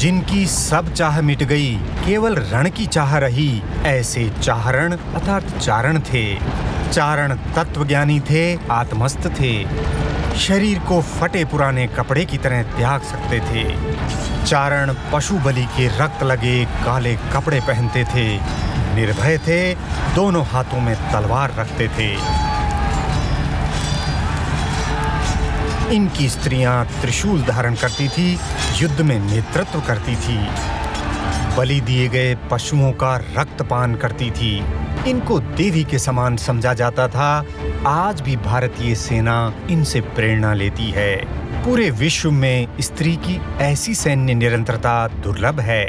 जिनकी सब चाह मिट गई, केवल रण की चाह रही, ऐसे चारण अर्थात चारण थे। चारण तत्वज्ञानी थे, आत्मस्थ थे, शरीर को फटे पुराने कपड़े की तरह त्याग सकते थे। चारण पशु बलि के रक्त लगे काले कपड़े पहनते थे, निर्भय थे, दोनों हाथों में तलवार रखते थे। इनकी स्त्रियां त्रिशूल धारण करती थी, युद्ध में नेतृत्व करती थी, बलि दिए गए पशुओं का रक्तपान करती थी। इनको देवी के समान समझा जाता था। आज भी भारतीय सेना इनसे प्रेरणा लेती है। पूरे विश्व में स्त्री की ऐसी सैन्य निरंतरता दुर्लभ है।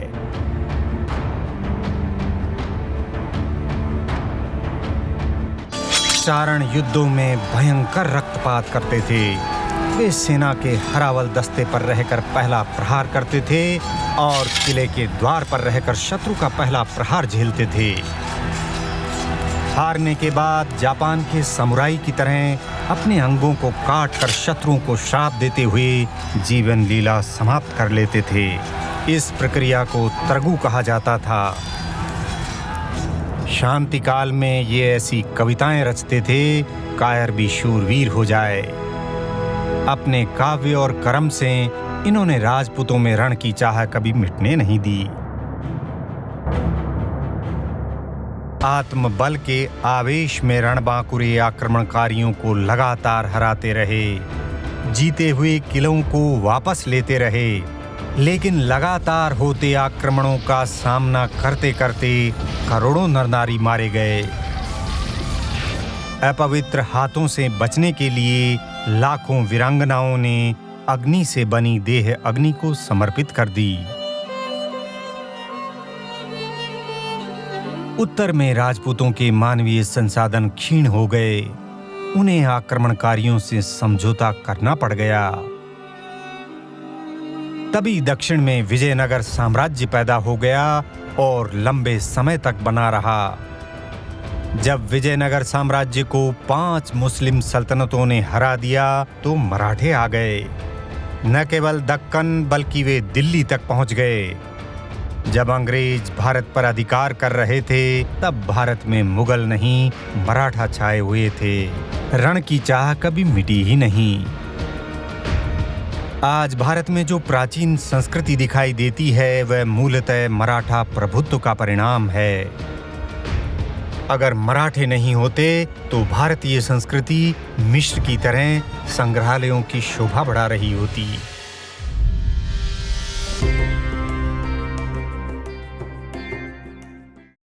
चारण युद्धों में भयंकर रक्तपात करते थे। वे सेना के हरावल दस्ते पर रहकर पहला प्रहार करते थे और किले के द्वार पर रहकर शत्रु का पहला प्रहार झेलते थे। हारने के बाद जापान के समुराई की तरह अपने अंगों को काटकर शत्रुओं को श्राप देते हुए जीवन लीला समाप्त कर लेते थे। इस प्रक्रिया को तरगु कहा जाता था। शांति काल में ये ऐसी कविताएं रचते थे, कायर भी शूरवीर हो जाए। अपने काव्य और कर्म से इन्होंने राजपूतों में रण की चाह कभी मिटने नहीं दी। आत्मबल के आवेश में रणबांकुरे आक्रमणकारियों को लगातार हराते रहे, जीते हुए किलों को वापस लेते रहे, लेकिन लगातार होते आक्रमणों का सामना करते करते करोड़ों नरनारी मारे गए। अपवित्र हाथों से बचने के लिए लाखों वीरांगनाओं ने अग्नि से बनी देह अग्नि को समर्पित कर दी। उत्तर में राजपूतों के मानवीय संसाधन क्षीण हो गए। उन्हें आक्रमणकारियों से समझौता करना पड़ गया। तभी दक्षिण में विजयनगर साम्राज्य पैदा हो गया और लंबे समय तक बना रहा। जब विजयनगर साम्राज्य को 5 मुस्लिम सल्तनतों ने हरा दिया तो मराठे आ गए। न केवल दक्कन बल्कि वे दिल्ली तक पहुंच गए। जब अंग्रेज भारत पर अधिकार कर रहे थे तब भारत में मुगल नहीं, मराठा छाए हुए थे। रण की चाह कभी मिटी ही नहीं। आज भारत में जो प्राचीन संस्कृति दिखाई देती है वह मूलतः मराठा प्रभुत्व का परिणाम है। अगर मराठे नहीं होते तो भारतीय संस्कृति मिस्र की तरह संग्रहालयों की शोभा बढ़ा रही होती।